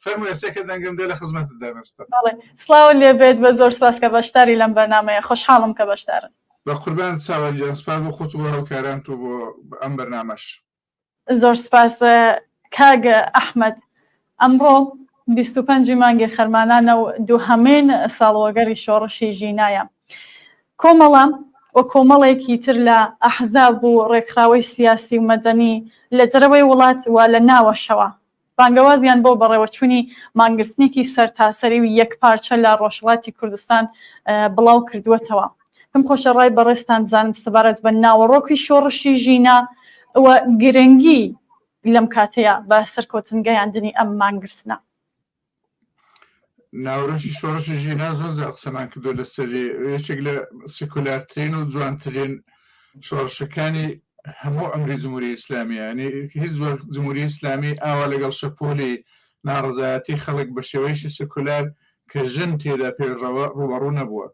فەرموویەکە دەنگم دێ لە خزمەت دانەستا. سڵاو لێ بێت بە زۆر سپاس کە بەشداری لەم بەرنامەیە خۆشحاڵم کە بەشدارن. بە قوربان چاوەریان سپاس بۆ خۆت بۆ هاوکاران تو بۆ ئەم بەرنامەش. زۆر سپاس کاگە ئەحمەد. ئەمڕۆ 25 مانگی خەرمانانە و دووهەمین ساڵوەگەری شۆڕشی ژینایە. کۆمەڵە و کۆمەڵێکی تر لە ئەحزاب و ڕێکخراوەی سیاسی و مەدەنی لە جەرەوەی وڵات و لە ناوەشەوە بانگەوازیان بۆ بەڕێوەچوونی مانگرتنێکی سەرتاسەری و یەکپارچە لە ڕۆژهەڵاتی کوردستان بڵاو کردووەتەوە. پێم خۆشە ڕای بەڕێستان بزانم سەبارەت بە ناوەڕۆکی شۆڕشی ژینە و گرنگی لەم کاتەیە بە سەرکەوتنگەیاندنی ئەم مانگرتنە. ناوەڕۆکی شۆڕشی ژینە زۆر زار قسەمان کردو لەسەری یەکێک لە سێکولارترین و جوانترین شۆڕشەکانی هەموو ئەمری جمهوری ئیسلامیە. ینی هیچ جمهوری ئیسلامی ئاوا لەگەڵ شەپۆلی ناڕزایەتی خەڵک بە شێوەیەکی سێکولار کە ژن تێدا پێڕەوە ڕوبەڕوو نەبووە.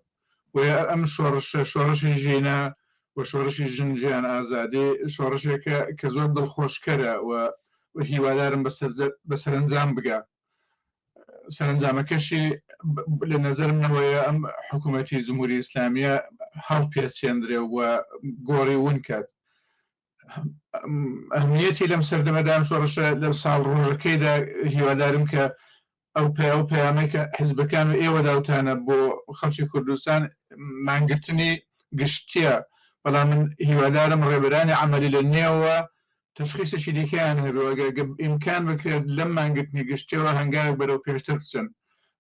و ئەم شۆڕشی ژینە و شۆڕشی ژنجیان ئازادی شۆڕشێکە کە زۆر دڵخۆشکەرە و هیوادارم بە سەرنجام بگا. سەرنجامەکەشی لە نەزەرمەوەیە ئەم حکوومەتی جمهوری ئیسلامیە هەڵپێچێندرێ و گۆڕی ون کات. ئەهمیەتی لەم سەردەمەدام شۆڕشە لە ساڵ ڕۆژەکەیدا هیوادارم کە ئەو پەیامەی کە حیزبەکان و ئێوە داوتانە بۆ خەڵکی کوردستان مانگرتنی گشتیە، بەڵام من هیوادارم ڕێبەرانی عەمەلی لە نێوە تەشخیصێکی دیکەیان هەبێ ئیمکان بکرێت لەم مانگرتنی گشتیەوە هەنگاوێک بەرەو پێشتر بچن.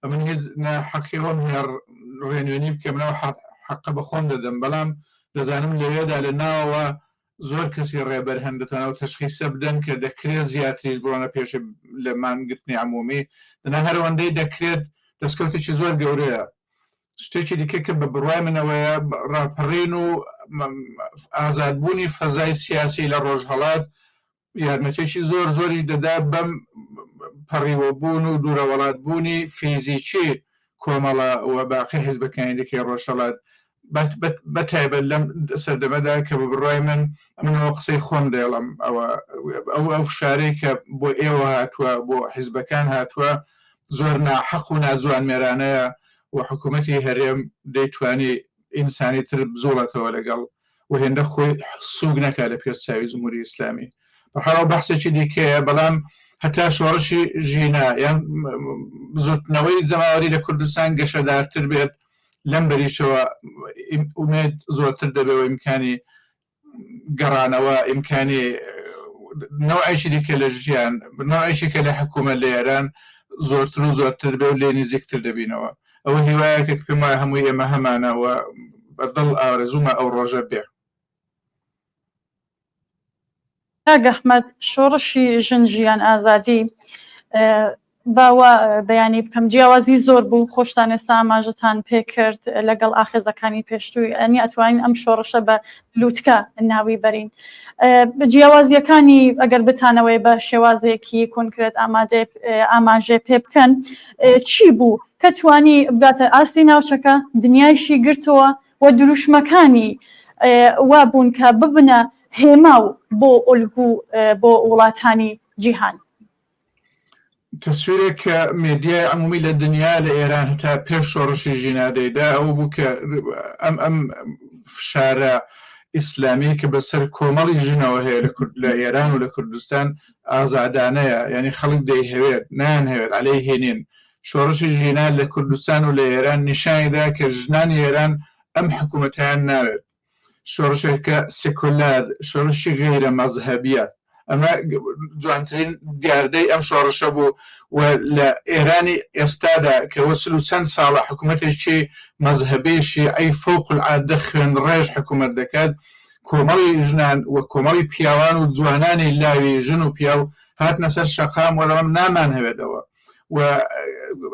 ئەمن هیچ حەقیەوەم هێر ڕێنوێنی بکەمنەوە حەقە بە خۆم دەدەم، بەڵام دەزانم لەوێدا لە ناوەوە زۆر کەسی ڕێبەر هەندێتەوە تەشخیصە بدەن کە دەکرێت زیاتریش بڕۆنە پێش لە مانگرتنی عمومی دەنا هەروەندەی دەکرێت دەستکەوتێکی زۆر گەورەیە. شتێکی دیکە کە بە بڕوای منەوەیە ڕاپەڕین و ئازادبوونی فەزای سیاسی لە ڕۆژهەڵات یارمەتێکی زۆر زۆریش دەدا بەم پەڕیوەبوون و دوورەوەڵاتبوونی فیزیکی کۆمەڵە و باقی حیزبەکانی دیکەی ڕۆژهەڵات بەتایبەت لەم سەردەمەدا کە بە بڕوای منەوە قسەی خۆم دێڵم ئەو فشارەی کە بۆ ئێوە هاتووە بۆ حیزبەکان هاتووە زۆر ناحەق و ناجوان مێرانەیە و حکوومەتی هەرێم دەیتوانی ئینسانی تر بزۆڵێتەوە لەگەڵ و هێندە خۆی سوگ نەکات لە پێشچاوی جمهوری ئیسلامی. بەحاڵ بەحسێکی دیکەیە، بەڵام هەتا شۆڕشی ژینە یان زوتنەوەی جەماوەری لە کوردستان گەشەدارتر بێت لەم بەریشەوە ئومێد زۆرتر دەبێت و ئیمکانی گەڕانەوە ئیمکانی نەوعیشی دیکە لە ژیان نەوعیشێکە لە حکوومەت لە ئێران زۆرتر و زۆرتر بێ و لێ نزیکتر دەبینەوە. ئەوە هیوایەکە پێم وایە هەمووی ئێمە هەمانەوە بەدڵ ئارەزوومە ئەو ڕۆژە بێ. کاگە ئەحمەد، شۆڕشی ژن ژیان ئازادی باوە بەیانی بکەم جیاوازی زۆر بوو، خۆشتان ئێستا ئاماژەتان پێ کرد لەگەڵ ئاخێزەکانی پێشتووی ئەنی ئەتوانین ئەم شۆڕشە بە لووتکە ناوی بەرین. جیاوازیەکانی ئەگەر بتانەوەی بە شێوازەیەکی کۆنکرێت ئاماژێ پێ بکەن چی بوو کە توانی بگاتە ئاستی ناوچەکە دنیایشی گرتەوە و دروشمەکانی وا بوون کە ببنە هێماو بۆ ئۆلگو بۆ وڵاتانی جیهان؟ تەسویرێک کە مێدیای عمومی لە دنیا لە ئێران هەتا پێش شۆڕشی ژینادەیدا ئەو بوو کە ئەم فشارە ئیسلامی کە بەسەر کۆمەڵی ژنەوە هەیە لە ئێران و لە کوردستان ئازادانەیە، یعنی خەڵک دەیهەوێت نانهەوێت عەلەی هێنین. شۆڕشی ژینان لە کوردستان و لە ئێران نیشانیدا کە ژنانی ئێران ئەم حکوومەتیان ناوێت. شۆڕشێکە سێکولار، شۆڕشی غەیرە مەزهەبیە. ئەمە جوانترین دیاردەی ئەم شۆڕشە بوو و لە ئێرانی ئێستادا کە وەسل و چەند ساڵە حکوومەتێکی مەزهەبی شیعی فەوق العادە خوێن ڕێژ حکوومەت دەکات، کۆمەڵی ژنان و کۆمەڵی پیاوان و جوانانی لاوی ژن و پیاو هاتنە سەر شەقام وەڵام نامان هەوێتەوە. و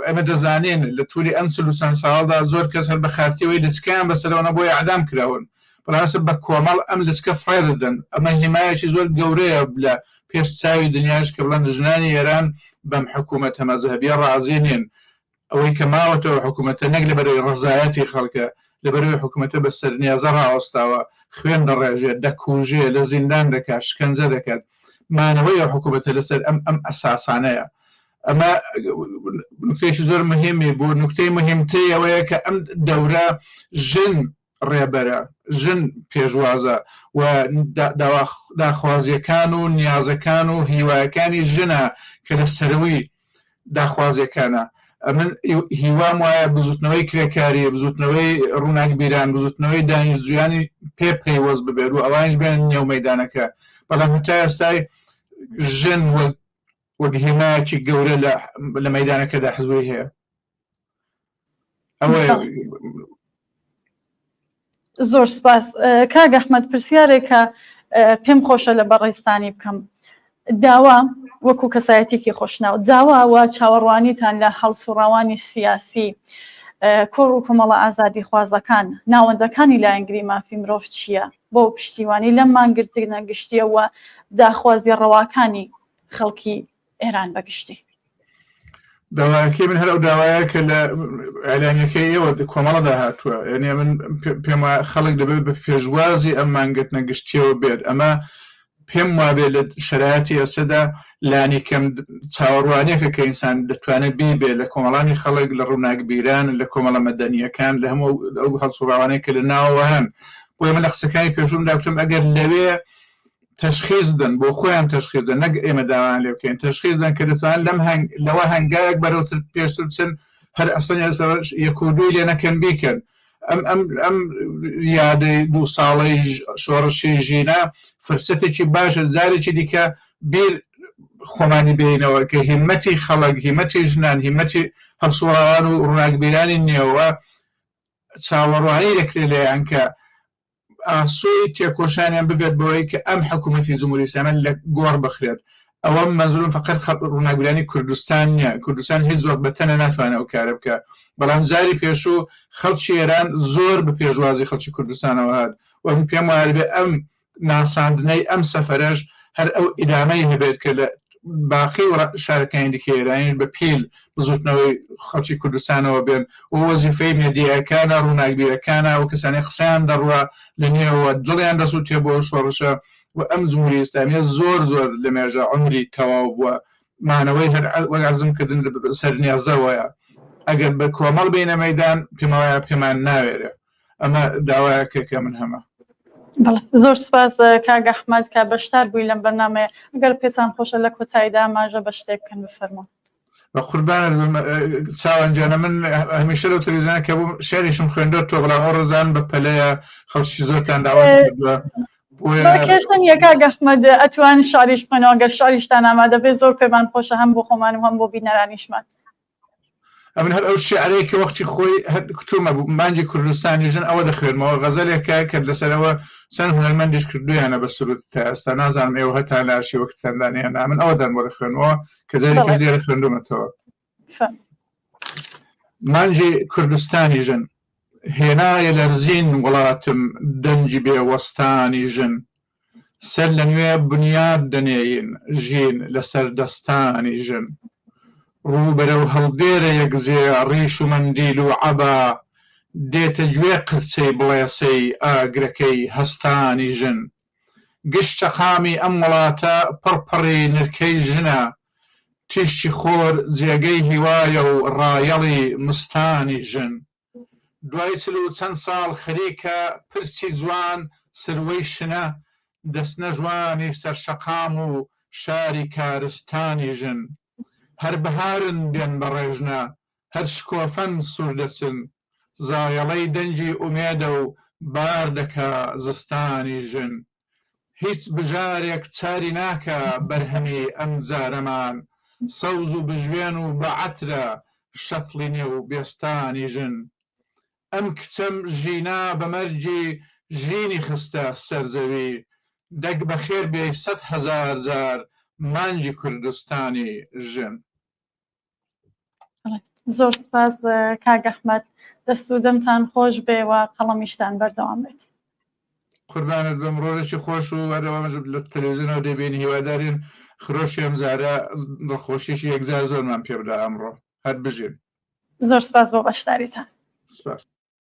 ئەمە دەزانین لە تووری ئەم چل و چەند ساڵدا زۆر کەس هەر بە خاتیەوەی لچکیان بەسەرەوەنە بۆی ئەعدام کراون، بەڕاستە بە کۆمەڵ ئەم لچکە فڕێ دەدەن. ئەمە هیمایەکی زۆر گەورەیە لە پێش چاوی دنیاش کە بڵێن ژنانی ئێران بەم حکوومەتە مەزهەبیە ڕازی نین. ئەوەی کە ماوەتەوە حکوومەتە نەک لەبەرەوەی ڕەزایەتی خەڵکە، لەبەرەوەی حکوومەتە بە سەرنیازە ڕاوەستاوە، خوێن دەڕێژێت، دەکوژێ، لە زیندان دەکات، شکنجە دەکات. مانەوەی حکوومەتە لەسەر ئەم ئەساسانەیە. ئەمە نکتەیەکی زۆر مهمی بوو. نکتەی مهمترین ئەوەیە کە ئەم دەورە ژن ڕێبەرە، ژن پێشوازە و داخوازیەکان و نیازەکان و هیوایەکانی ژنە کە لە سەرەوەی داخوازیەکانە. من هیوام وایە بزوتنەوەی کرێکاری، بزوتنەوەی ڕووناکبیران، بزوتنەوەی دانیشتجویانی پێ پەیوەست ببێت و ئەوانش بێن نێو مەیدانەکە. بەڵام هەتا ئێستای ژن وەک هێمایەکی گەورە لە مەیدانەکەدا حزبی هەیە. ئەوەیە. زۆر سپاس. کاک ئەحمەد، پرسیارێکە پێم خۆشە لە بەڕێستانی بکەم. داوا وەکو کەسایەتێکی خۆشناو، داواوە چاوەڕوانیتان لە هەڵسوڕاوانی سیاسی کۆڕ و کۆمەڵە ئازادی خوازەکان ناوەندەکانی لایەنگری مافی مرۆڤ چییە بۆ پشتیوانی لەم مانگرتنە گشتیەوە داخوازی ڕەواکانی خەڵکی ئێران بەگشتی؟ داواکەی من هەر ئەو داوایە کە لە ئەلانیەکەی ئێوە کۆمەڵەدا هاتووە، یعنی من پێم خەڵک دەبێت بە پێشوازی ئەم مانگرتنە گشتیەوە بێت. ئەمە پێم وابێ لە شرایەتی ئێستادا لانی کەم چاوەڕوانیەکە کە ئینسان دەتوانێت بیبێ لە کۆمەڵانی خەڵک، لە ڕووناکبیران، لە کۆمەڵە مەدەنیەکان، لە هەموو ئەو هەڵسوڕاوانەیە کە لە ناوەوە هەن. بۆیە من لە قسەکانی پێشوم داوتم ئەگەر لەوێ تەشخیص بدەن، بۆ خۆیان تەشخیص بدەن، نەک ئێمە داوایان لێ بکەین، تەشخیص بدەن کە دەتوانن لەوە هەنگایەک بەرەوتر پێشتر بچن، هەر ئەسەن یەک و دووی لێ نەکەن بیکەن. ئەم یادەی 2 ساڵەی شۆڕشی ژینە فرسەتێکی باشە جارێکی دیکە بیر خۆمانی بینەوە کە هیمەتی خەڵک، هیمەتی ژنان، هیمەتی هەڵسوڕاوان و ڕووناکبیرانی نێوە چاوەڕوانی دەکرێت لێیان کە ئاسوی تێکۆشانیان ببێت بەوەی کە ئەم حکوومەتی جمهوری ئیسلامی لە گۆڕ بخرێت. ئەوە مەنزوورم فقط ڕووناکبیرانی کوردستان نییە. کوردستان هیچ زۆر بەتەنە ناتوانێت ئەو کارە بکە، بەڵام جاری پێشوو خەڵکی ئێران زۆر بە پێشوازی خەڵکی کوردستانەوە هات و من پێم وایە بێ ئەم ناساندنەی ئەم سەفەرەش هەر ئەو ئیدامەی هەبێت کە لە باقی شارەکانی دیکە ئێرانیش بە پیل بزوتنەوەی خەڵکی کوردستانەوە بێن و وەزیفەی مێدیاکانە، ڕووناکبیرەکانە و کەسانی قسەیان دەڕوە لە نێوە دڵیان دەسووتێ بۆ شۆڕشە و ئەم جمهوری ئیسلامیە زۆر لە مێژە عمری تەواو بووە. مانەوەی هەر وەک عەرزم کردن سەرنیازەوەیە. ئەگەر بە کۆمەڵ بینە مەیدان پێمان ناوێرێ. ئەمە داوایەکێکە من هەمە. بەڵێ، زۆر سپاس کاک ئەحمەد کە بەشدار بووی لەم بەرنامەیە. ئەگەر پێتان خۆشە لە کۆتاییدا ئاماژە بە شتێک بکەن بفەرمۆن. بە قوربانت چاوەنجانە من هەمیشە لەو تەلەڤیزیۆنە کە بووم شێریشم خوێندەوە تۆ، بەڵام ئەو ڕۆژان بە پەلەیە خەڵکی زۆرتان داوای کردووە. کێشتن یەکا ئەحمەد ئەتوان شاریش بکەنەوە ئەگەر شاریشتان ئامادە بێ زۆر پێمان خۆشە هەم بۆ خۆمان و هەم بۆ بینەرانیشمان. ئەمن هەر ئەو شیعرەیە کە وەختی خۆی کتومە بوو مانجی کوردستانی ژن ئەوە دەخوێنمەوە، غەزەلێکە کە لەسەرەوە چەند هونەرمەندیش کردویانە بە سرود تا ئێستا نازانم ئێوە هەتا لە ئارشیوەکتاندانیانە. من ئەوە دەم بۆ دەخوێنەوە کە جارێکی لێرە خوێندومەتەوە. مانجی کوردستانی ژن هێنایە لەرزین وڵاتم دەنجی بێوەستانی ژن، سەر لە نوێ بنیاد دەنێین ژین لەسەر دەستانی ژن، ڕوو بەرەو هەڵدێرە یەکزێ ڕیش و مەندیل و عەبا، دێتە گوێ قرچەی بڵێسەی ئاگرەکەی هەستانی ژن، گشتە قامی ئەم وڵاتە پڕپڕی نرکەی ژنە، تیشتی خۆر جێگەی هیوایە و ڕایەڵی مستانی ژن، دوای 40 چەند ساڵ خەریکە پرسی جوان سروەی شنە، دەستنە جوانی سەرشەقام و شاری کارستانی ژن، هەر بەهارن بێن بە ڕێژنە، هەر شکۆفەن سوور دەچن، زایەڵەی دەنجی ئومێدە و بار دەکا زستانی ژن، هیچ بژارێک چاری ناکە بەرهەمی ئەم جارەمان، سەوز و بژوێن و بەعەترە شەتڵی نێو بێستانی ژن، ئەم کچەم ژینا بە مەرجی ژینی خستە سەرزەوی، دەک بەخێر بێ 100,000 جار مانجی کوردستانی ژن. زۆر سپاس کاک ئەحمەد، دەست و دەمتان خۆش بێ و قەڵەمیشتان بەردەوام بێت. قوربانت بم، ڕۆژێکی خۆش و هەروە لە تەلەڤیزیۆنەوە دەبینی هیوادارین خرۆشی ئەم جارە دڵخۆشیشی یەکجار زۆرمان پێ بدە ئەمڕۆ. هەر بژین. زۆر سپاس بۆ بەشداریتان. سپاس.